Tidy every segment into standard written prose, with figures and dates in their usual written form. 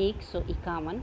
151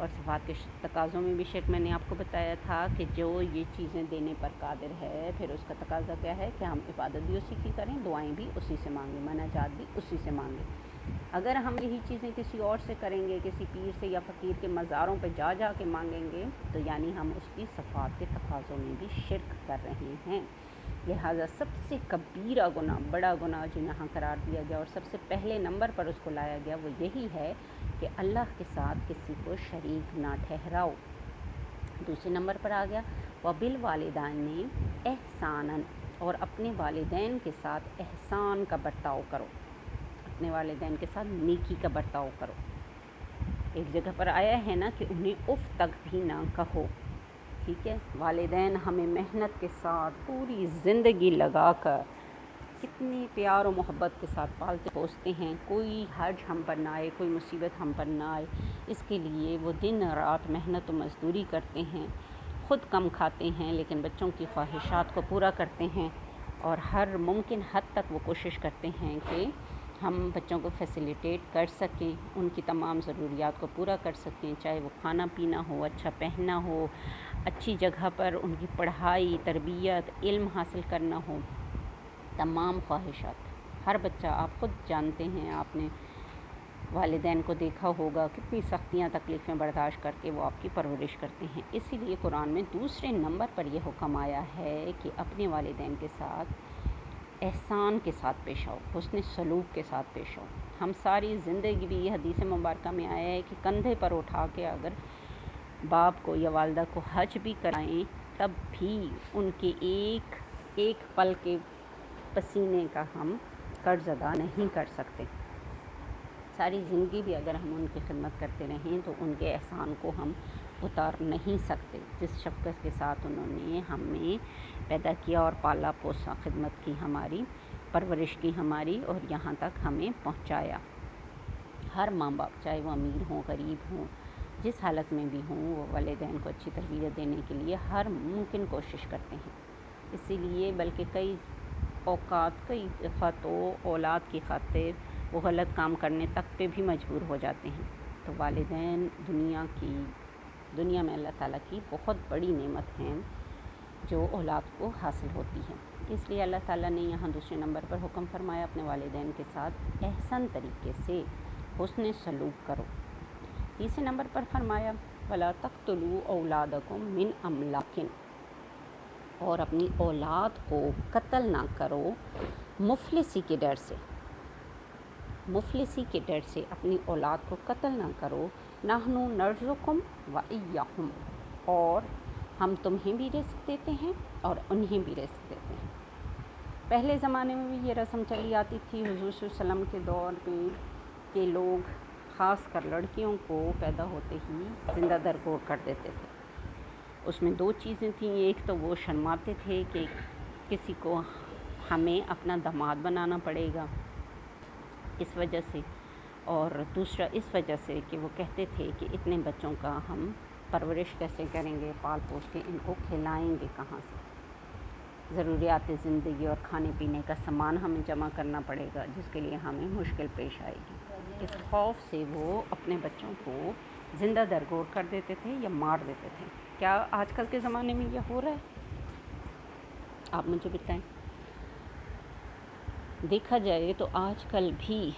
اور صفات کے تقاضوں میں بھی شرک میں نے آپ کو بتایا تھا کہ جو یہ چیزیں دینے پر قادر ہے، پھر اس کا تقاضا کیا ہے کہ ہم عبادت بھی اسی کی کریں، دعائیں بھی اسی سے مانگیں، مناجات بھی اسی سے مانگیں۔ اگر ہم یہی چیزیں کسی اور سے کریں گے، کسی پیر سے یا فقیر کے مزاروں پہ جا جا کے مانگیں گے، تو یعنی ہم اس کی صفات کے تقاضوں میں بھی شرک کر رہے ہیں۔ لہٰذا سب سے کبیرہ گناہ، بڑا گناہ جو یہاں قرار دیا گیا اور سب سے پہلے نمبر پر اس کو لایا گیا، وہ یہی ہے کہ اللہ کے ساتھ کسی کو شریک نہ ٹھہراؤ۔ دوسرے نمبر پر آ گیا وَبِالْوَالِدَيْنِ احساناً، اور اپنے والدین کے ساتھ احسان کا برتاؤ کرو، اپنے والدین کے ساتھ نیکی کا برتاؤ کرو۔ ایک جگہ پر آیا ہے نا کہ انہیں اف تک بھی نہ کہو، ٹھیک ہے۔ والدین ہمیں محنت کے ساتھ پوری زندگی لگا کر کتنی پیار و محبت کے ساتھ پالتے پوستے ہیں، کوئی حرج ہم پر نہ آئے، کوئی مصیبت ہم پر نہ آئے، اس کے لیے وہ دن رات محنت و مزدوری کرتے ہیں، خود کم کھاتے ہیں لیکن بچوں کی خواہشات کو پورا کرتے ہیں، اور ہر ممکن حد تک وہ کوشش کرتے ہیں کہ ہم بچوں کو فیسیلیٹیٹ کر سکیں، ان کی تمام ضروریات کو پورا کر سکیں، چاہے وہ کھانا پینا ہو، اچھا پہننا ہو، اچھی جگہ پر ان کی پڑھائی، تربیت، علم حاصل کرنا ہو، تمام خواہشات۔ ہر بچہ، آپ خود جانتے ہیں، آپ نے والدین کو دیکھا ہوگا کتنی سختیاں تکلیفیں برداشت کر کے وہ آپ کی پرورش کرتے ہیں۔ اسی لیے قرآن میں دوسرے نمبر پر یہ حکم آیا ہے کہ اپنے والدین کے ساتھ احسان کے ساتھ پیش آؤ، حسن سلوک کے ساتھ پیش آؤ۔ ہم ساری زندگی بھی، یہ حدیث مبارکہ میں آیا ہے کہ کندھے پر اٹھا کے اگر باپ کو یا والدہ کو حج بھی کرائیں، تب بھی ان کے ایک ایک پل کے پسینے کا ہم قرض ادا نہیں کر سکتے۔ ساری زندگی بھی اگر ہم ان کی خدمت کرتے رہیں تو ان کے احسان کو ہم اتار نہیں سکتے، جس شفقت کے ساتھ انہوں نے ہمیں پیدا کیا اور پالا پوسا، خدمت کی ہماری، پرورش کی ہماری، اور یہاں تک ہمیں پہنچایا۔ ہر ماں باپ، چاہے وہ امیر ہوں، غریب ہوں، جس حالت میں بھی ہوں، وہ والدین کو اچھی تربیت دینے کے لیے ہر ممکن کوشش کرتے ہیں۔ اسی لیے بلکہ کئی اوقات، کئی دفعہ تو اولاد کی خاطر وہ غلط کام کرنے تک پہ بھی مجبور ہو جاتے ہیں۔ تو والدین دنیا میں اللہ تعالیٰ کی بہت بڑی نعمت ہیں جو اولاد کو حاصل ہوتی ہے۔ اس لیے اللہ تعالیٰ نے یہاں دوسرے نمبر پر حکم فرمایا اپنے والدین کے ساتھ احسن طریقے سے حسن سلوک کرو۔ تیسرے نمبر پر فرمایا وَلَا تَقْتُلُوا أَوْلَادَكُم مِّنْ إِمْلَاقٍ، اور اپنی اولاد کو قتل نہ کرو مفلسی کے ڈر سے، مفلسی کے ڈر سے اپنی اولاد کو قتل نہ کرو۔ نحن نرزقکم وإیاہم، اور ہم تمہیں بھی رزق دیتے ہیں اور انہیں بھی رزق دیتے ہیں۔ پہلے زمانے میں بھی یہ رسم چلی آتی تھی حضور صلی اللہ علیہ وسلم کے دور میں کہ لوگ خاص کر لڑکیوں کو پیدا ہوتے ہی زندہ درگور کر دیتے تھے۔ اس میں دو چیزیں تھیں، ایک تو وہ شرماتے تھے کہ کسی کو ہمیں اپنا داماد بنانا پڑے گا اس وجہ سے، اور دوسرا اس وجہ سے کہ وہ کہتے تھے کہ اتنے بچوں کا ہم پرورش کیسے کریں گے، پال پوس کے ان کو کھلائیں گے کہاں سے، ضروریات زندگی اور کھانے پینے کا سامان ہمیں جمع کرنا پڑے گا جس کے لیے ہمیں مشکل پیش آئے گی۔ اس خوف سے وہ اپنے بچوں کو زندہ درگور کر دیتے تھے یا مار دیتے تھے۔ کیا آج کل کے زمانے میں یہ ہو رہا ہے؟ آپ مجھے بتائیں۔ دیکھا جائے تو آج کل بھی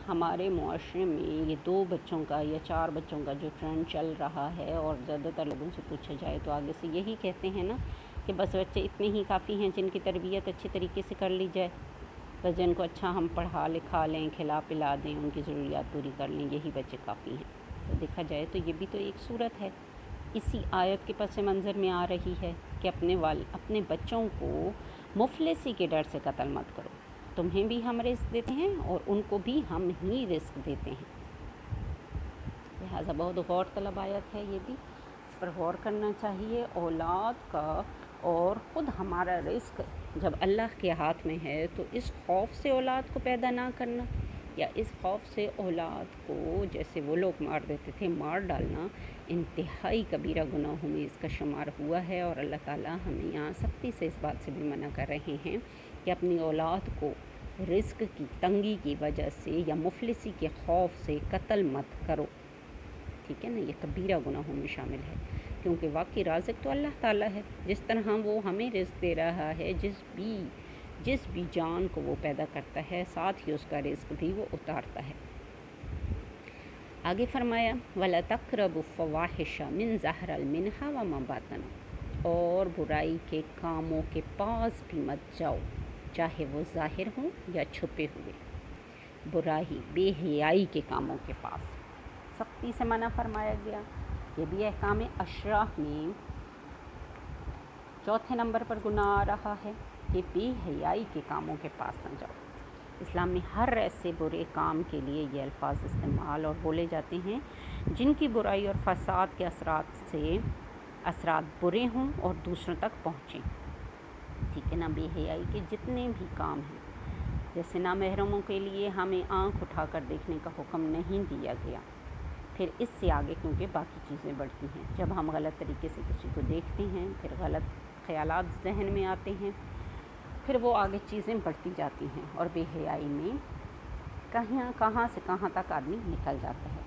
ہمارے معاشرے میں یہ 2 بچوں کا یا 4 بچوں کا جو ٹرینڈ چل رہا ہے، اور زیادہ تر لوگوں سے پوچھا جائے تو آگے سے یہی کہتے ہیں نا کہ بس بچے اتنے ہی کافی ہیں جن کی تربیت اچھی طریقے سے کر لی جائے، بس جن کو اچھا ہم پڑھا لکھا لیں، کھلا پلا دیں، ان کی ضروریات پوری کر لیں، یہی بچے کافی ہیں۔ تو دیکھا جائے تو یہ بھی تو ایک صورت ہے، اسی آیت کے پس منظر میں آ رہی ہے کہ اپنے بچوں کو مفلسی کے ڈر سے قتل مت کرو، تمہیں بھی ہم رزق دیتے ہیں اور ان کو بھی ہم ہی رزق دیتے ہیں۔ لہٰذا بہت غور طلب آیت ہے، یہ بھی اس پر غور کرنا چاہیے۔ اولاد کا اور خود ہمارا رزق جب اللہ کے ہاتھ میں ہے تو اس خوف سے اولاد کو پیدا نہ کرنا، یا اس خوف سے اولاد کو جیسے وہ لوگ مار دیتے تھے مار ڈالنا، انتہائی کبیرہ گناہوں میں اس کا شمار ہوا ہے، اور اللہ تعالیٰ ہمیں یہاں سختی سے اس بات سے بھی منع کر رہے ہیں کہ اپنی اولاد کو رزق کی تنگی کی وجہ سے یا مفلسی کے خوف سے قتل مت کرو۔ ٹھیک ہے نا، یہ کبیرہ گناہوں میں شامل ہے، کیونکہ واقعی رازق تو اللہ تعالیٰ ہے، جس طرح وہ ہمیں رزق دے رہا ہے، جس بھی جان کو وہ پیدا کرتا ہے، ساتھ ہی اس کا رزق بھی وہ اتارتا ہے۔ آگے فرمایا وَلَا تَقْرَبُوا الفَّوَاحِشَ مِن ظَهَرَ مِنْهَا وَمَا بَطَنَ، اور برائی کے کاموں کے پاس بھی مت جاؤ، چاہے وہ ظاہر ہوں یا چھپے ہوئے۔ برائی بے حیائی کے کاموں کے پاس سختی سے منع فرمایا گیا۔ یہ بھی احکام عشرہ میں چوتھے نمبر پر گناہ آ رہا ہے کہ بے حیائی کے کاموں کے پاس نہ جاؤ۔ اسلام میں ہر ایسے برے کام کے لیے یہ الفاظ استعمال اور بولے جاتے ہیں جن کی برائی اور فساد کے اثرات برے ہوں اور دوسروں تک پہنچیں۔ ٹھیک ہے نا، بے حیائی کے جتنے بھی کام ہیں، جیسے نامحرموں کے لیے ہمیں آنکھ اٹھا کر دیکھنے کا حکم نہیں دیا گیا، پھر اس سے آگے کیونکہ باقی چیزیں بڑھتی ہیں، جب ہم غلط طریقے سے کسی کو دیکھتے ہیں پھر غلط خیالات ذہن میں آتے ہیں، پھر وہ آگے چیزیں بڑھتی جاتی ہیں اور بے حیائی میں کہاں سے کہاں تک آدمی نکل جاتا ہے۔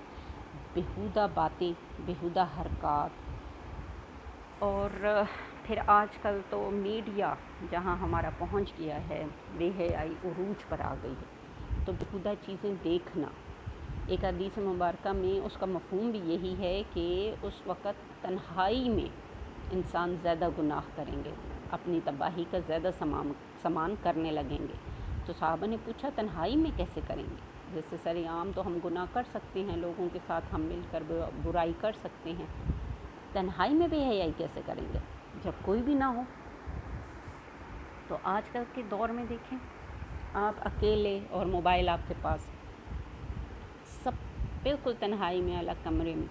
بیہودہ باتیں، بیہودہ حرکات، اور پھر آج کل تو میڈیا جہاں ہمارا پہنچ گیا ہے، بے حیائی عروج پر آ گئی ہے، تو بیہودہ چیزیں دیکھنا۔ ایک حدیث مبارکہ میں اس کا مفہوم بھی یہی ہے کہ اس وقت تنہائی میں انسان زیادہ گناہ کریں گے، اپنی تباہی کا زیادہ سامان کرنے لگیں گے۔ تو صحابہ نے پوچھا تنہائی میں کیسے کریں گے؟ جیسے سر عام تو ہم گناہ کر سکتے ہیں، لوگوں کے ساتھ ہم مل کر برائی کر سکتے ہیں، تنہائی میں بے حیائی کیسے کریں گے جب کوئی بھی نہ ہو؟ تو آج کل کے دور میں دیکھیں آپ اکیلے اور موبائل آپ کے پاس، سب بالکل تنہائی میں الگ کمرے میں،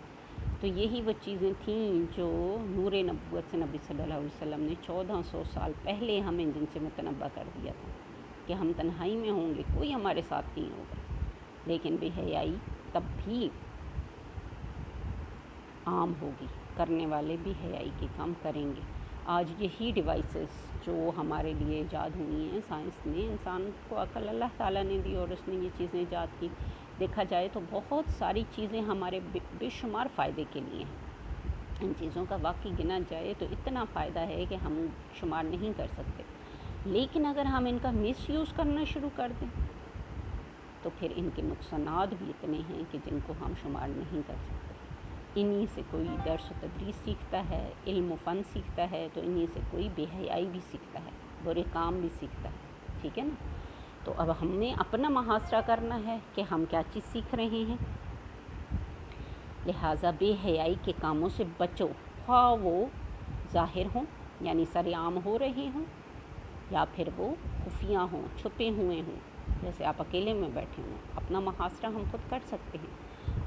تو یہی وہ چیزیں تھیں جو نور نبوت سے نبی صلی اللہ علیہ وسلم نے 1400 سال پہلے ہمیں جن سے متنبہ کر دیا تھا کہ ہم تنہائی میں ہوں گے، کوئی ہمارے ساتھ نہیں ہوگا، لیکن بے حیائی تب بھی عام ہوگی، کرنے والے بھی حیائی کے کام کریں گے۔ آج یہی ڈیوائسز جو ہمارے لیے ایجاد ہوئی ہیں، سائنس نے، انسان کو عقل اللہ تعالیٰ نے دی اور اس نے یہ چیزیں ایجاد کی، دیکھا جائے تو بہت ساری چیزیں ہمارے بے شمار فائدے کے لیے ہیں۔ ان چیزوں کا واقعی گنا جائے تو اتنا فائدہ ہے کہ ہم شمار نہیں کر سکتے، لیکن اگر ہم ان کا مس یوز کرنا شروع کر دیں تو پھر ان کے نقصانات بھی اتنے ہیں کہ جن کو ہم شمار نہیں کر سکتے۔ انہی سے کوئی درس و تدریس سیکھتا ہے، علم و فن سیکھتا ہے، تو انہی سے کوئی بے حیائی بھی سیکھتا ہے، برے کام بھی سیکھتا ہے، ٹھیک ہے نا۔ تو اب ہمیں اپنا محاصرہ کرنا ہے کہ ہم کیا چیز سیکھ رہے ہیں، لہٰذا بے حیائی کے کاموں سے بچو، خواہ وہ ظاہر ہوں یعنی سر عام ہو رہے ہوں، یا پھر وہ خفیہ ہوں، چھپے ہوئے ہوں، جیسے آپ اکیلے میں بیٹھے ہوں۔ اپنا محاصرہ ہم خود کر سکتے ہیں،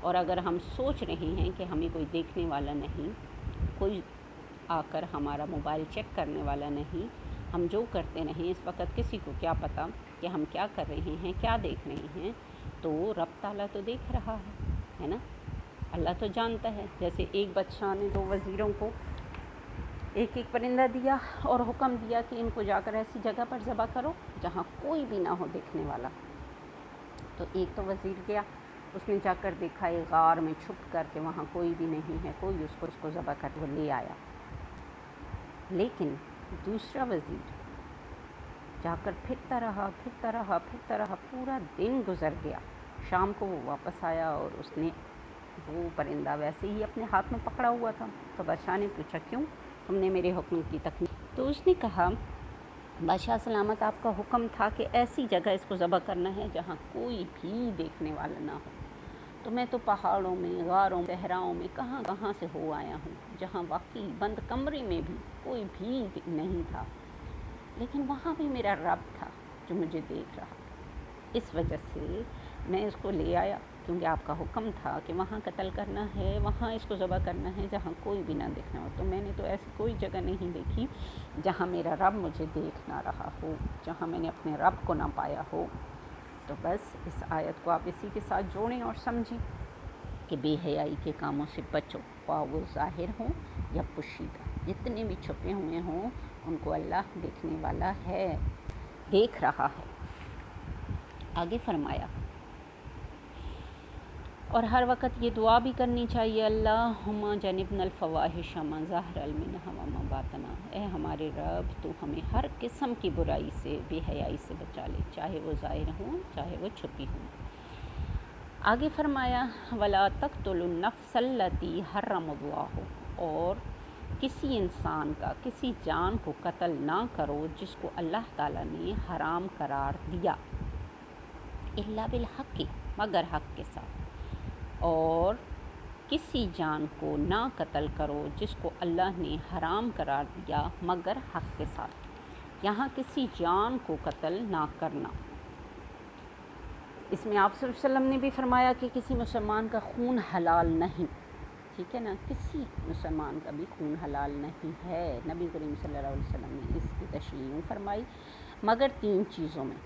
اور اگر ہم سوچ رہے ہیں کہ ہمیں کوئی دیکھنے والا نہیں، کوئی آ کر ہمارا موبائل چیک کرنے والا نہیں، ہم جو کرتے رہیں، اس وقت کسی کو کیا پتہ کہ ہم کیا کر رہے ہیں، کیا دیکھ رہے ہیں، تو رب تعالیٰ تو دیکھ رہا ہے نا، اللہ تو جانتا ہے۔ جیسے ایک بادشاہ نے 2 وزیروں کو ایک ایک پرندہ دیا اور حکم دیا کہ ان کو جا کر ایسی جگہ پر ذبح کرو جہاں کوئی بھی نہ ہو دیکھنے والا۔ تو ایک تو وزیر گیا، اس نے جا کر دیکھا ایک غار میں چھپ کر کہ وہاں کوئی بھی نہیں ہے، کوئی اس کو ذبح کر وہ لے آیا۔ لیکن دوسرا وزیر جا کر پھرتا رہا، پورا دن گزر گیا، شام کو وہ واپس آیا اور اس نے وہ پرندہ ویسے ہی اپنے ہاتھ میں پکڑا ہوا تھا۔ تو بادشاہ نے پوچھا کیوں تم نے میرے حکم کی تکمیل؟ تو اس نے کہا بادشاہ سلامت، آپ کا حکم تھا کہ ایسی جگہ اس کو ذبح کرنا ہے جہاں کوئی بھی دیکھنے والا نہ ہو، تو میں تو پہاڑوں میں، غاروں، صحراؤں میں کہاں سے ہو آیا ہوں، جہاں واقعی بند کمرے میں بھی کوئی بھی نہیں تھا، لیکن وہاں بھی میرا رب تھا جو مجھے دیکھ رہا تھا، اس وجہ سے میں اس کو لے آیا، کیونکہ آپ کا حکم تھا کہ وہاں قتل کرنا ہے، وہاں اس کو ذبح کرنا ہے جہاں کوئی بھی نہ دیکھنا ہو، تو میں نے تو ایسی کوئی جگہ نہیں دیکھی جہاں میرا رب مجھے دیکھ نہ رہا ہو، جہاں میں نے اپنے رب کو نہ پایا ہو۔ تو بس اس آیت کو آپ اسی کے ساتھ جوڑیں اور سمجھیں کہ بے حیائی کے کاموں سے بچو، خواہ وہ ظاہر ہوں یا پوشیدہ، جتنے بھی چھپے ہوئے ہوں ان کو اللہ دیکھنے والا ہے، دیکھ رہا ہے۔ آگے فرمایا اور ہر وقت یہ دعا بھی کرنی چاہیے، اللہم جنبنا الفواحش ما ظہر منہا وما باطن، اے ہمارے رب تو ہمیں ہر قسم کی برائی سے، بے حیائی سے بچا لے، چاہے وہ ظاہر ہوں چاہے وہ چھپی ہوں۔ آگے فرمایا ولا تقتلوا النفس التی حرم اللہ، اور کسی انسان کا، کسی جان کو قتل نہ کرو جس کو اللہ تعالیٰ نے حرام قرار دیا، الا بالحق، مگر حق کے ساتھ، اور کسی جان کو نہ قتل کرو جس کو اللہ نے حرام قرار دیا مگر حق کے ساتھ۔ یہاں کسی جان کو قتل نہ کرنا، اس میں آپ صلی اللہ علیہ وسلم نے بھی فرمایا کہ کسی مسلمان کا خون حلال نہیں، ٹھیک ہے نا، کسی مسلمان کا بھی خون حلال نہیں ہے۔ نبی کریم صلی اللہ علیہ وسلم نے اس کی تشریح یوں فرمائی، مگر 3 چیزوں میں،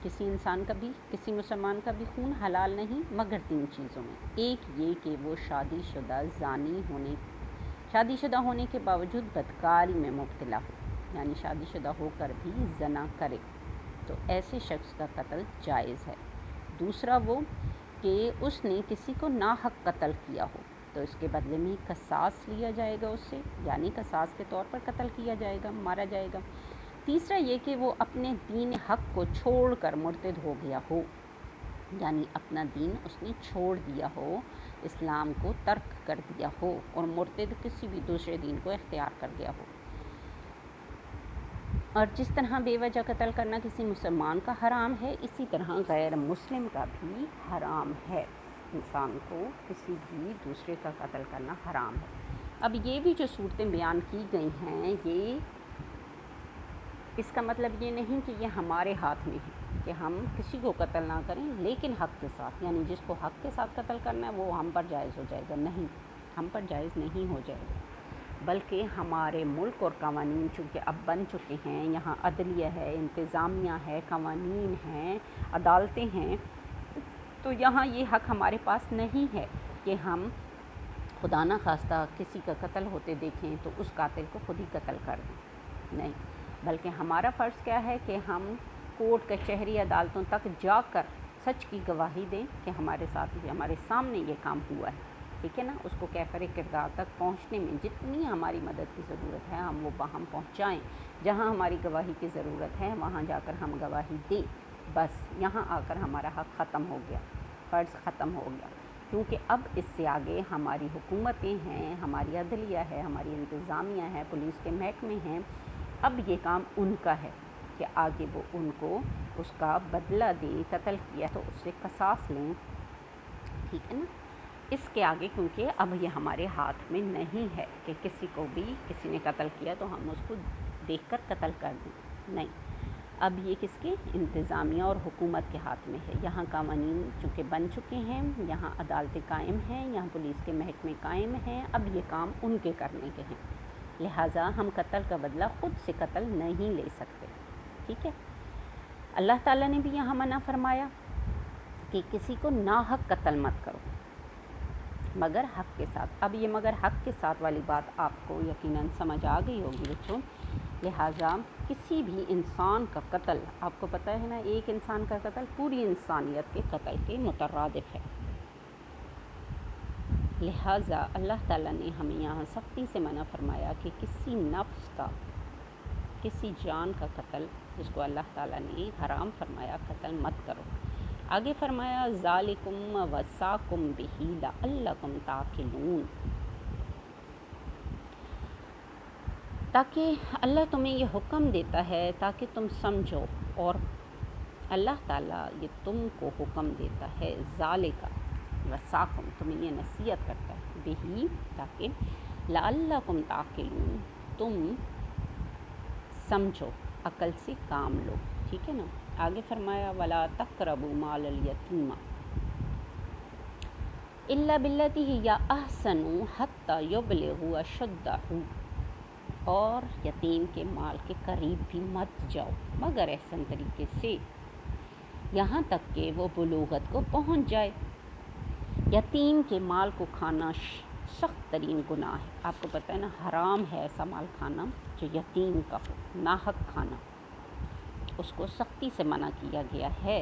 کسی انسان کا بھی، کسی مسلمان کا بھی خون حلال نہیں مگر 3 چیزوں میں۔ ایک یہ کہ وہ شادی شدہ ہونے کے باوجود بدکاری میں مبتلا ہو، یعنی شادی شدہ ہو کر بھی زنا کرے، تو ایسے شخص کا قتل جائز ہے۔ دوسرا وہ کہ اس نے کسی کو ناحق قتل کیا ہو، تو اس کے بدلے میں قصاص لیا جائے گا اس سے، یعنی قصاص کے طور پر قتل کیا جائے گا، مارا جائے گا۔ تیسرا یہ کہ وہ اپنے دین حق کو چھوڑ کر مرتد ہو گیا ہو، یعنی اپنا دین اس نے چھوڑ دیا ہو، اسلام کو ترک کر دیا ہو اور مرتد کسی بھی دوسرے دین کو اختیار کر گیا ہو۔ اور جس طرح بے وجہ قتل کرنا کسی مسلمان کا حرام ہے، اسی طرح غیر مسلم کا بھی حرام ہے، انسان کو کسی بھی دوسرے کا قتل کرنا حرام ہے۔ اب یہ بھی جو صورتیں بیان کی گئی ہیں، یہ اس کا مطلب یہ نہیں کہ یہ ہمارے ہاتھ میں ہے کہ ہم کسی کو قتل نہ کریں لیکن حق کے ساتھ، یعنی جس کو حق کے ساتھ قتل کرنا ہے وہ ہم پر جائز ہو جائے گا، نہیں، ہم پر جائز نہیں ہو جائے گا، بلکہ ہمارے ملک اور قوانین چونکہ اب بن چکے ہیں، یہاں عدلیہ ہے، انتظامیہ ہے، قوانین ہیں، عدالتیں ہیں، تو یہاں یہ حق ہمارے پاس نہیں ہے کہ ہم خدا نہ خواستہ کسی کا قتل ہوتے دیکھیں تو اس قاتل کو خود ہی قتل کر دیں، نہیں، بلکہ ہمارا فرض کیا ہے کہ ہم کورٹ کچہری عدالتوں تک جا کر سچ کی گواہی دیں کہ ہمارے ساتھ ہمارے سامنے یہ کام ہوا ہے، ٹھیک ہے نا، اس کو کیفر کردار تک پہنچنے میں جتنی ہماری مدد کی ضرورت ہے ہم وہ وہاں پہنچائیں، جہاں ہماری گواہی کی ضرورت ہے وہاں جا کر ہم گواہی دیں، بس یہاں آ کر ہمارا حق ختم ہو گیا، فرض ختم ہو گیا، کیونکہ اب اس سے آگے ہماری حکومتیں ہیں، ہماری عدلیہ ہے، ہماری انتظامیہ ہے، پولیس کے محکمے ہیں، اب یہ کام ان کا ہے کہ آگے وہ ان کو اس کا بدلہ دیں، قتل کیا تو اس سے قصاص لیں، ٹھیک ہے نا، اس کے آگے کیونکہ اب یہ ہمارے ہاتھ میں نہیں ہے کہ کسی کو بھی کسی نے قتل کیا تو ہم اس کو دیکھ کر قتل کر دیں، نہیں، اب یہ کس کے، انتظامیہ اور حکومت کے ہاتھ میں ہے، یہاں قوانین چونکہ بن چکے ہیں، یہاں عدالتیں قائم ہیں، یہاں پولیس کے محکمے قائم ہیں، اب یہ کام ان کے کرنے کے ہیں، لہٰذا ہم قتل کا بدلہ خود سے قتل نہیں لے سکتے، ٹھیک ہے۔ اللہ تعالیٰ نے بھی یہاں منع فرمایا کہ کسی کو ناحق قتل مت کرو مگر حق کے ساتھ۔ اب یہ مگر حق کے ساتھ والی بات آپ کو یقیناً سمجھ آ گئی ہوگی بچوں، لہٰذا کسی بھی انسان کا قتل، آپ کو پتہ ہے نا، ایک انسان کا قتل پوری انسانیت کے قتل کے مترادف ہے، لہٰذا اللہ تعالیٰ نے ہمیں یہاں سختی سے منع فرمایا کہ کسی نفس کا، کسی جان کا قتل جس کو اللہ تعالیٰ نے حرام فرمایا قتل مت کرو۔ آگے فرمایا ذالکم وصاکم بہ لعلکم تعقلون، تاکہ اللہ تمہیں یہ حکم دیتا ہے تاکہ تم سمجھو، اور اللہ تعالیٰ یہ تم کو حکم دیتا ہے، ذالک وصاکم، تمہیں یہ نصیحت کرتا ہے، بہ، تاکہ لعلکم تعقلون، تم سمجھو، عقل سے کام لو، ٹھیک ہے نا۔ آگے فرمایا ولا تقربوا مال الیتیم الا بالتی ہی احسن حتی یبلغ اشدہ، اور یتیم کے مال کے قریب بھی مت جاؤ مگر احسن طریقے سے، یہاں تک کہ وہ بلوغت کو پہنچ جائے۔ یتیم کے مال کو کھانا سخت ترین گناہ ہے، آپ کو پتہ ہے نا، حرام ہے ایسا مال کھانا جو یتیم کا ہو، ناحق کھانا، اس کو سختی سے منع کیا گیا ہے۔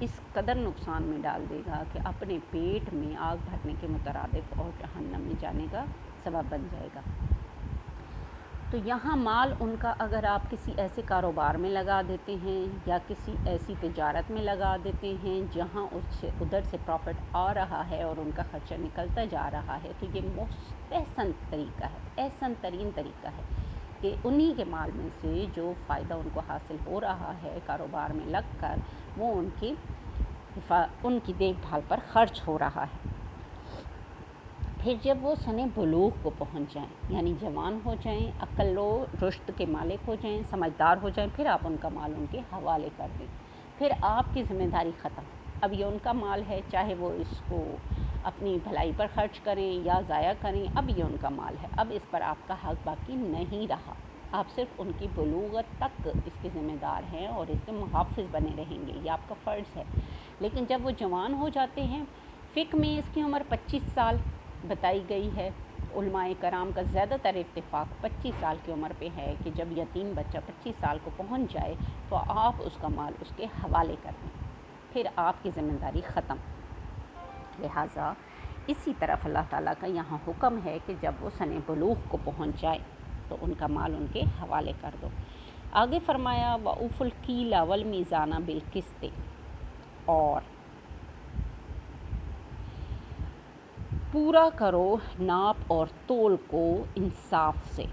اس قدر نقصان میں ڈال دے گا کہ اپنے پیٹ میں آگ بھرنے کے مترادف اور جہنم میں جانے کا سبب بن جائے گا۔ تو یہاں مال ان کا اگر آپ کسی ایسے کاروبار میں لگا دیتے ہیں یا کسی ایسی تجارت میں لگا دیتے ہیں جہاں ادھر سے پروفٹ آ رہا ہے اور ان کا خرچہ نکلتا جا رہا ہے، تو یہ احسن طریقہ ہے، احسن ترین طریقہ ہے کہ انہی کے مال میں سے جو فائدہ ان کو حاصل ہو رہا ہے کاروبار میں لگ کر، وہ ان کی دیکھ بھال پر خرچ ہو رہا ہے۔ پھر جب وہ سن بلوغ کو پہنچ جائیں، یعنی جوان ہو جائیں، عقل و رشد کے مالک ہو جائیں، سمجھدار ہو جائیں، پھر آپ ان کا مال ان کے حوالے کر دیں۔ پھر آپ کی ذمہ داری ختم۔ اب یہ ان کا مال ہے، چاہے وہ اس کو اپنی بھلائی پر خرچ کریں یا ضائع کریں، اب یہ ان کا مال ہے، اب اس پر آپ کا حق باقی نہیں رہا۔ آپ صرف ان کی بلوغت تک اس کے ذمہ دار ہیں اور اس کے محافظ بنے رہیں گے، یہ آپ کا فرض ہے۔ لیکن جب وہ جوان ہو جاتے ہیں، فقہ میں اس کی عمر 25 سال بتائی گئی ہے۔ علماء کرام کا زیادہ تر اتفاق 25 سال کی عمر پہ ہے کہ جب یتیم بچہ 25 سال کو پہنچ جائے تو آپ اس کا مال اس کے حوالے کر دیں، پھر آپ کی ذمہ داری ختم۔ لہٰذا اسی طرف اللہ تعالیٰ کا یہاں حکم ہے کہ جب وہ سن بلوغ کو پہنچ جائے تو ان کا مال ان کے حوالے کر دو۔ آگے فرمایا وَأَوْفُوا الْكَيْلَ وَالْمِيزَانَ بِالْقِسْطِ، اور پورا کرو ناپ اور تول کو انصاف سے،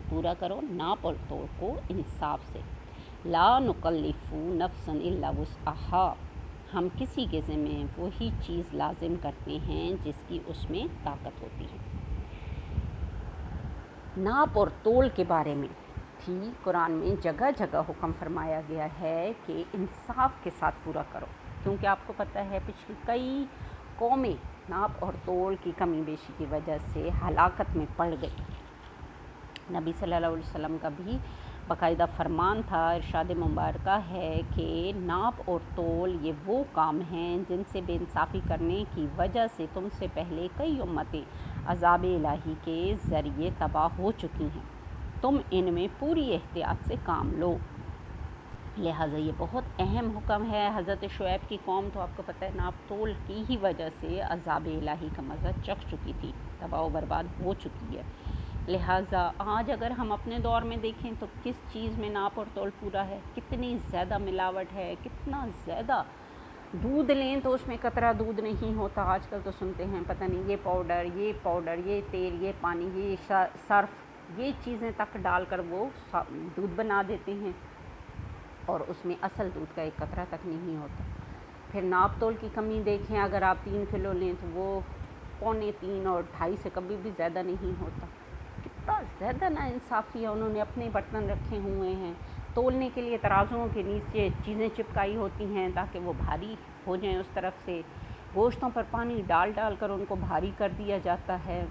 پورا کرو ناپ اور تول کو انصاف سے۔ لا نکلف نفسا الا وسعها، ہم کسی کے ذمہ وہی چیز لازم کرتے ہیں جس کی اس میں طاقت ہوتی ہے۔ ناپ اور تول کے بارے میں بھی قرآن میں جگہ جگہ حکم فرمایا گیا ہے کہ انصاف کے ساتھ پورا کرو، کیونکہ آپ کو پتہ ہے پچھلی کئی قومیں ناپ اور تول کی کمی بیشی کی وجہ سے ہلاکت میں پڑ گئی۔ نبی صلی اللہ علیہ وسلم کا بھی باقاعدہ فرمان تھا، ارشاد مبارکہ ہے کہ ناپ اور تول یہ وہ کام ہیں جن سے بے انصافی کرنے کی وجہ سے تم سے پہلے کئی امتیں عذاب الہی کے ذریعے تباہ ہو چکی ہیں، تم ان میں پوری احتیاط سے کام لو۔ لہٰذا یہ بہت اہم حکم ہے۔ حضرت شعیب کی قوم تو آپ کو پتہ ہے ناپ تول کی ہی وجہ سے عذاب الہی کا مزہ چکھ چکی تھی، تباہ و برباد ہو چکی ہے۔ لہٰذا آج اگر ہم اپنے دور میں دیکھیں تو کس چیز میں ناپ اور تول پورا ہے، کتنی زیادہ ملاوٹ ہے، کتنا زیادہ دودھ لیں تو اس میں قطرہ دودھ نہیں ہوتا۔ آج کل تو سنتے ہیں پتہ نہیں یہ پاؤڈر، یہ تیل، یہ پانی، یہ صرف، یہ چیزیں تک ڈال کر وہ دودھ بنا دیتے ہیں اور اس میں اصل دودھ کا ایک قطرہ تک نہیں ہوتا۔ پھر ناپ تول کی کمی دیکھیں، اگر آپ 3 کلو لیں تو وہ 3.25 اور 2.5 سے کبھی بھی زیادہ نہیں ہوتا۔ کتنا زیادہ ناانصافی ہے۔ انہوں نے اپنے برتن رکھے ہوئے ہیں، تولنے کے لیے ترازوؤں کے نیچے چیزیں چپکائی ہوتی ہیں تاکہ وہ بھاری ہو جائیں، اس طرف سے گوشتوں پر پانی ڈال کر ان کو بھاری کر دیا جاتا ہے،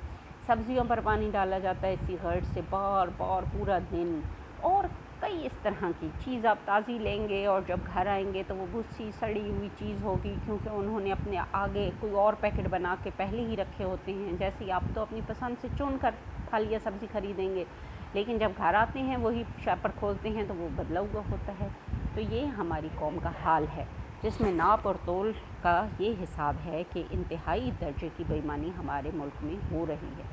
سبزیوں پر پانی ڈالا جاتا ہے اسی غرض سے بار بار پورا دن، اور کئی اس طرح کی چیز آپ تازی لیں گے اور جب گھر آئیں گے تو وہ بھوسی سڑی ہوئی چیز ہوگی، کیونکہ انہوں نے اپنے آگے کوئی اور پیکٹ بنا کے پہلے ہی رکھے ہوتے ہیں۔ جیسے ہی آپ تو اپنی پسند سے چن کر پھل یا سبزی خریدیں گے، لیکن جب گھر آتے ہیں وہی شاپر کھولتے ہیں تو وہ بدلا ہوا ہوتا ہے۔ تو یہ ہماری قوم کا حال ہے جس میں ناپ اور تول کا یہ حساب ہے کہ انتہائی درجے کی بے ایمانی ہمارے ملک میں ہو رہی ہے،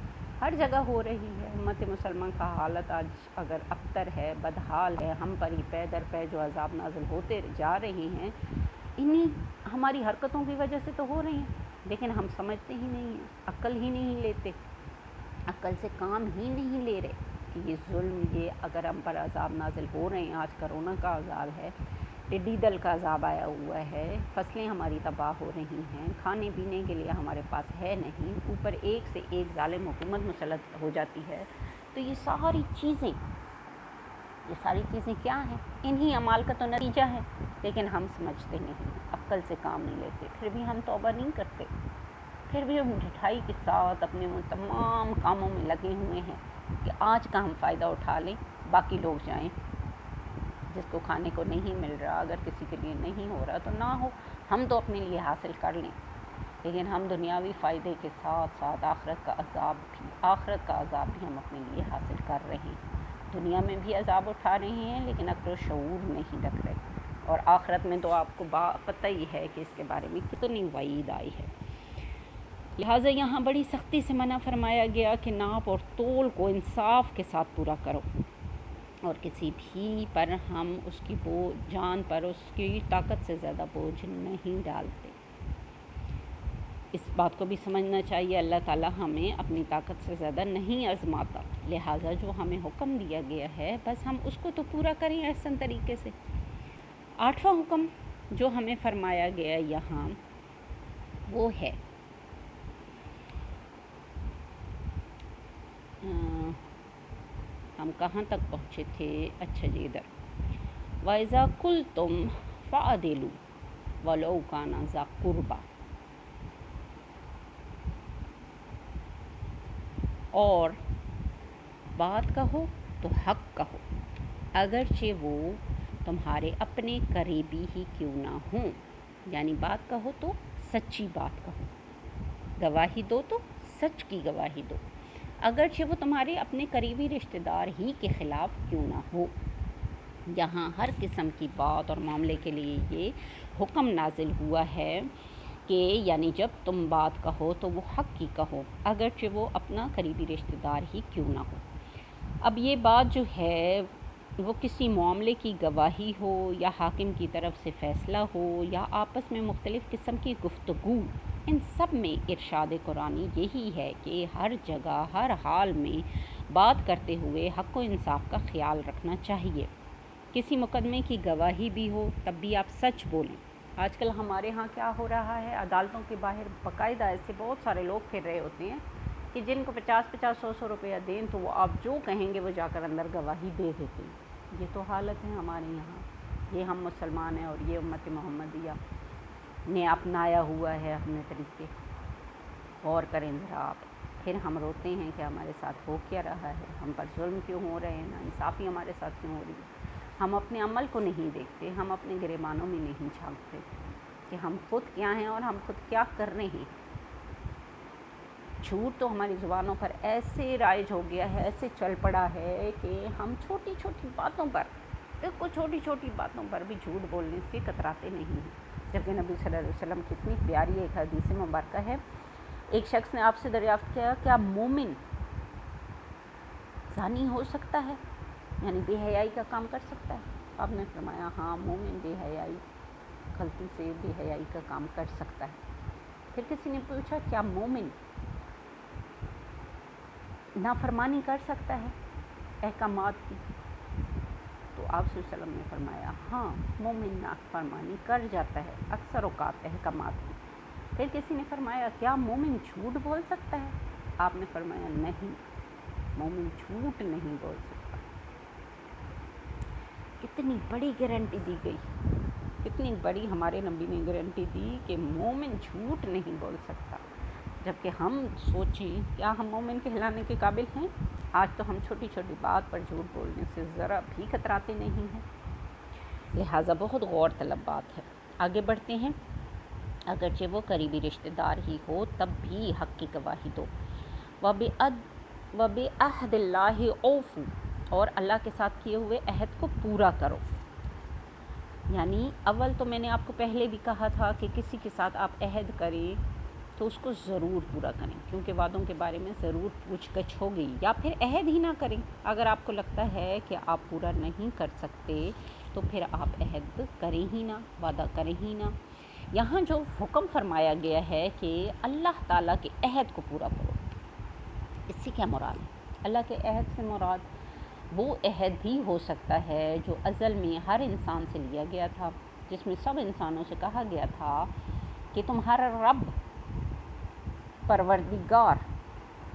ہر جگہ ہو رہی ہے۔ امت مسلمان کا حالت آج اگر ابتر ہے، بدحال ہے، ہم پر ہی پے در پے جو عذاب نازل ہوتے جا رہے ہیں، انہی ہماری حرکتوں کی وجہ سے تو ہو رہی ہیں، لیکن ہم سمجھتے ہی نہیں ہیں، عقل ہی نہیں لیتے، عقل سے کام ہی نہیں لے رہے کہ یہ ظلم، یہ اگر ہم پر عذاب نازل ہو رہے ہیں، آج کرونا کا عذاب ہے، ٹڈی دل کا عذاب آیا ہوا ہے، فصلیں ہماری تباہ ہو رہی ہیں، کھانے پینے کے لیے ہمارے پاس ہے نہیں، اوپر ایک سے ایک ظالم حکومت مسلط ہو جاتی ہے، تو یہ ساری چیزیں کیا ہیں؟ انہی اعمال کا تو نتیجہ ہے، لیکن ہم سمجھتے نہیں، عقل سے کام نہیں لیتے، پھر بھی ہم توبہ نہیں کرتے، پھر بھی ہم ڈٹھائی کے ساتھ اپنے ان تمام کاموں میں لگے ہوئے ہیں کہ آج کا ہم فائدہ اٹھا لیں، باقی لوگ جائیں، جس کو کھانے کو نہیں مل رہا، اگر کسی کے لیے نہیں ہو رہا تو نہ ہو، ہم تو اپنے لیے حاصل کر لیں، لیکن ہم دنیاوی فائدے کے ساتھ ساتھ آخرت کا عذاب بھی ہم اپنے لیے حاصل کر رہے ہیں، دنیا میں بھی عذاب اٹھا رہے ہیں لیکن عقل و شعور نہیں رکھ رہے۔ اور آخرت میں تو آپ کو پتہ ہی ہے کہ اس کے بارے میں کتنی وعید آئی ہے۔ لہٰذا یہاں بڑی سختی سے منع فرمایا گیا کہ ناپ اور تول کو انصاف کے ساتھ پورا کرو، اور کسی بھی پر ہم اس کی جان پر اس کی طاقت سے زیادہ بوجھ نہیں ڈالتے۔ اس بات کو بھی سمجھنا چاہیے، اللہ تعالیٰ ہمیں اپنی طاقت سے زیادہ نہیں آزماتا، لہٰذا جو ہمیں حکم دیا گیا ہے بس ہم اس کو تو پورا کریں احسن طریقے سے۔ 8واں حکم جو ہمیں فرمایا گیا یہاں وہ ہے ہم کہاں تک پہنچے تھے؟ اچھا جی ادھر، وَإِذَا قُلْتُمْ فَعْدِلُوا وَلَوْ كَانَ ذَا قُرْبَىٰ، اور بات کہو تو حق کہو، اگرچہ وہ تمہارے اپنے قریبی ہی کیوں نہ ہوں۔ یعنی بات کہو تو سچی بات کہو، گواہی دو تو سچ کی گواہی دو، اگرچہ وہ تمہارے اپنے قریبی رشتہ دار ہی کے خلاف کیوں نہ ہو۔ یہاں ہر قسم کی بات اور معاملے کے لیے یہ حکم نازل ہوا ہے کہ یعنی جب تم بات کہو تو وہ حق کی کہو، اگرچہ وہ اپنا قریبی رشتہ دار ہی کیوں نہ ہو۔ اب یہ بات جو ہے وہ کسی معاملے کی گواہی ہو یا حاکم کی طرف سے فیصلہ ہو یا آپس میں مختلف قسم کی گفتگو، ان سب میں ارشاد قرآنی یہی ہے کہ ہر جگہ ہر حال میں بات کرتے ہوئے حق و انصاف کا خیال رکھنا چاہیے۔ کسی مقدمے کی گواہی بھی ہو تب بھی آپ سچ بولیں۔ آج کل ہمارے ہاں کیا ہو رہا ہے، عدالتوں کے باہر باقاعدہ ایسے بہت سارے لوگ پھر رہے ہوتے ہیں کہ جن کو 50 100 روپیہ دیں تو وہ آپ جو کہیں گے وہ جا کر اندر گواہی دے دیتے ہیں۔ یہ تو حالت ہے ہمارے یہاں، یہ ہم مسلمان ہیں اور یہ امت محمدیہ نے اپنایا ہوا ہے اپنے طریقے۔ غور کریں ذرا آپ، پھر ہم روتے ہیں کہ ہمارے ساتھ ہو کیا رہا ہے، ہم پر ظلم کیوں ہو رہے ہیں، ناانصافی ہمارے ساتھ کیوں ہو رہی ہے۔ ہم اپنے عمل کو نہیں دیکھتے، ہم اپنے گریبانوں میں نہیں جھانکتے کہ ہم خود کیا ہیں اور ہم خود کیا کر رہے ہیں۔ جھوٹ تو ہماری زبانوں پر ایسے رائج ہو گیا ہے، ایسے چل پڑا ہے کہ ہم چھوٹی چھوٹی باتوں پر، بالکل چھوٹی چھوٹی باتوں پر بھی جھوٹ بولنے سے کتراتے نہیں ہیں۔ جبکہ نبی صلی اللہ علیہ وسلم کی اتنی پیاری ایک حدیث مبارکہ ہے، ایک شخص نے آپ سے دریافت کیا کیا مومن زانی ہو سکتا ہے، یعنی بے حیائی کا کام کر سکتا ہے؟ آپ نے فرمایا ہاں، مومن بے حیائی، غلطی سے بے حیائی کا کام کر سکتا ہے۔ پھر کسی نے پوچھا کیا مومن نافرمانی کر سکتا ہے احکامات کی؟ تو آپ صلی اللہ علیہ وسلم نے فرمایا ہاں، مومن نافرمانی کر جاتا ہے اکثر اوقات احکامات کی۔ پھر کسی نے فرمایا کیا مومن جھوٹ بول سکتا ہے؟ آپ نے فرمایا نہیں، مومن جھوٹ نہیں بول سکتا۔ کتنی بڑی گارنٹی دی گئی، اتنی بڑی ہمارے نبی نے گارنٹی دی کہ مومن جھوٹ نہیں بول سکتا۔ جبکہ ہم سوچیں کیا ہم مومن کہلانے کے قابل ہیں؟ آج تو ہم چھوٹی چھوٹی بات پر جھوٹ بولنے سے ذرا بھی کتراتے نہیں ہیں۔ لہٰذا بہت غور طلب بات ہے۔ آگے بڑھتے ہیں، اگرچہ وہ قریبی رشتہ دار ہی ہو تب بھی حق کی گواہی دو۔ وَبِعَہْدِ اللَّهِ أَوْفُوا، اور اللہ کے ساتھ کیے ہوئے عہد کو پورا کرو۔ یعنی اول تو میں نے آپ کو پہلے بھی کہا تھا کہ کسی کے ساتھ آپ عہد کریں تو اس کو ضرور پورا کریں، کیونکہ وعدوں کے بارے میں ضرور پوچھ گچھ ہوگی، یا پھر عہد ہی نہ کریں۔ اگر آپ کو لگتا ہے کہ آپ پورا نہیں کر سکتے تو پھر آپ عہد کریں ہی نہ، وعدہ کریں ہی نہ۔ یہاں جو حکم فرمایا گیا ہے کہ اللہ تعالیٰ کے عہد کو پورا کرو، اس سے کیا مراد ہے؟ اللہ کے عہد سے مراد وہ عہد بھی ہو سکتا ہے جو ازل میں ہر انسان سے لیا گیا تھا، جس میں سب انسانوں سے کہا گیا تھا کہ تمہارا رب پروردگار،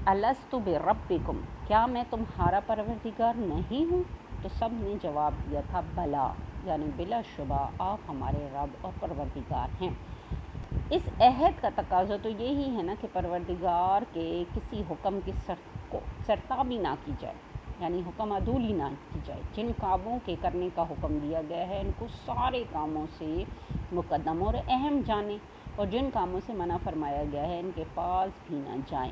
الست بربکم، کیا میں تمہارا پروردگار نہیں ہوں؟ تو سب نے جواب دیا تھا بلا، یعنی بلا شبہ آپ ہمارے رب اور پروردگار ہیں۔ اس عہد کا تقاضا تو یہی ہے نا کہ پروردگار کے کسی حکم کی سرتابی نہ کی جائے، یعنی حکم عدولی نہ کی جائے۔ جن کاموں کے کرنے کا حکم دیا گیا ہے ان کو سارے کاموں سے مقدم اور اہم جانیں، اور جن کاموں سے منع فرمایا گیا ہے ان کے پاس بھی نہ جائیں۔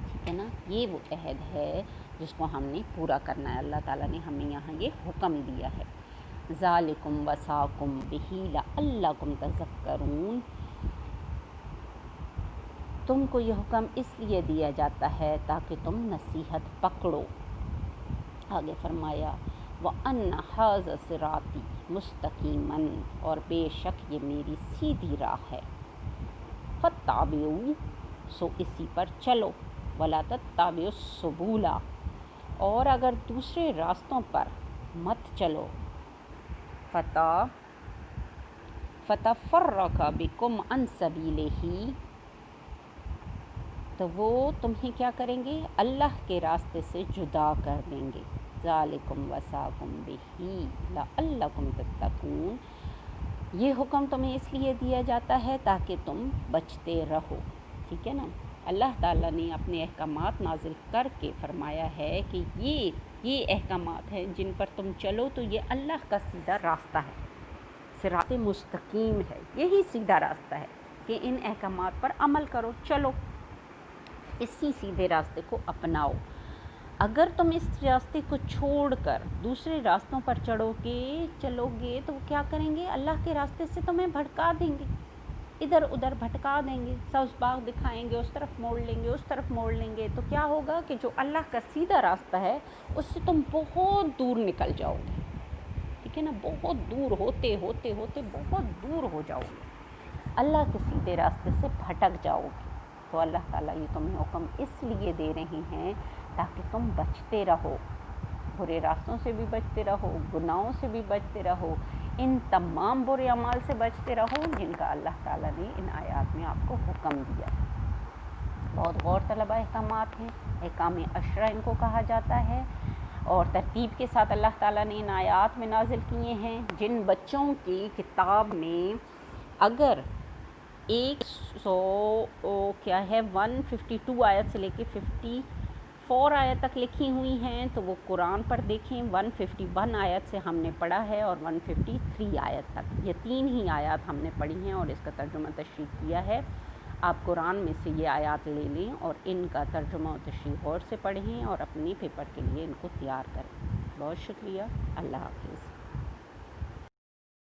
ٹھیک ہے نا، یہ وہ عہد ہے جس کو ہم نے پورا کرنا ہے۔ اللہ تعالیٰ نے ہمیں یہاں یہ حکم دیا ہے۔ ذالکم وصاکم بہ لعلکم تذکرون، تم کو یہ حکم اس لیے دیا جاتا ہے تاکہ تم نصیحت پکڑو۔ آگے فرمایا وَأَنَّ هَٰذَا صِرَاطِي مُسْتَقِيمًا، اور بے شک یہ میری سیدھی راہ ہے، فَاتَّبِعُوهُ، سو اسی پر چلو، وَلَا تَتَّبِعُوا السُّبُلَ، اور اگر دوسرے راستوں پر مت چلو، فَتَفَرَّقَ بِكُمْ عَنْ سَبِيلِهِ، تو وہ تمہیں کیا کریں گے؟ اللہ کے راستے سے جدا کر دیں گے۔ ذالکم وصاکم بہ لعلکم تتقون، یہ حکم تمہیں اس لیے دیا جاتا ہے تاکہ تم بچتے رہو، ٹھیک ہے نا۔ اللہ تعالیٰ نے اپنے احکامات نازل کر کے فرمایا ہے کہ یہ احکامات ہیں جن پر تم چلو تو یہ اللہ کا سیدھا راستہ ہے، صراط مستقیم ہے، یہی سیدھا راستہ ہے کہ ان احکامات پر عمل کرو، چلو اسی سیدھے راستے کو اپناؤ۔ اگر تم اس راستے کو چھوڑ کر دوسرے راستوں پر چلو گے تو وہ کیا کریں گے؟ اللہ کے راستے سے تمہیں بھٹکا دیں گے، ادھر ادھر بھٹکا دیں گے، سبز باغ دکھائیں گے، اس طرف موڑ لیں گے، اس طرف موڑ لیں گے، تو کیا ہوگا کہ جو اللہ کا سیدھا راستہ ہے اس سے تم بہت دور نکل جاؤ گے، ٹھیک ہے نا، بہت دور ہوتے ہوتے ہوتے بہت دور ہو جاؤ گے، اللہ کے سیدھے راستے سے بھٹک جاؤ گے۔ تو اللہ تعالیٰ یہ تمہیں حکم اس لیے دے رہے ہیں تاکہ تم بچتے رہو، برے راستوں سے بھی بچتے رہو، گناہوں سے بھی بچتے رہو، ان تمام برے اعمال سے بچتے رہو جن کا اللہ تعالیٰ نے ان آیات میں آپ کو حکم دیا۔ بہت غور طلب احکامات ہیں، احکام عشرہ ان کو کہا جاتا ہے، اور ترتیب کے ساتھ اللہ تعالیٰ نے ان آیات میں نازل کیے ہیں۔ جن بچوں کی کتاب میں اگر 152 آیت سے لے کے 54 آیت تک لکھی ہوئی ہیں تو وہ قرآن پر دیکھیں، 151 آیت سے ہم نے پڑھا ہے اور 153 آیت تک، یہ 3 ہی آیات ہم نے پڑھی ہیں اور اس کا ترجمہ تشریح کیا ہے۔ آپ قرآن میں سے یہ آیات لے لیں اور ان کا ترجمہ و تشریح غور سے پڑھیں اور اپنی پیپر کے لیے ان کو تیار کریں۔ بہت شکریہ، اللہ حافظ۔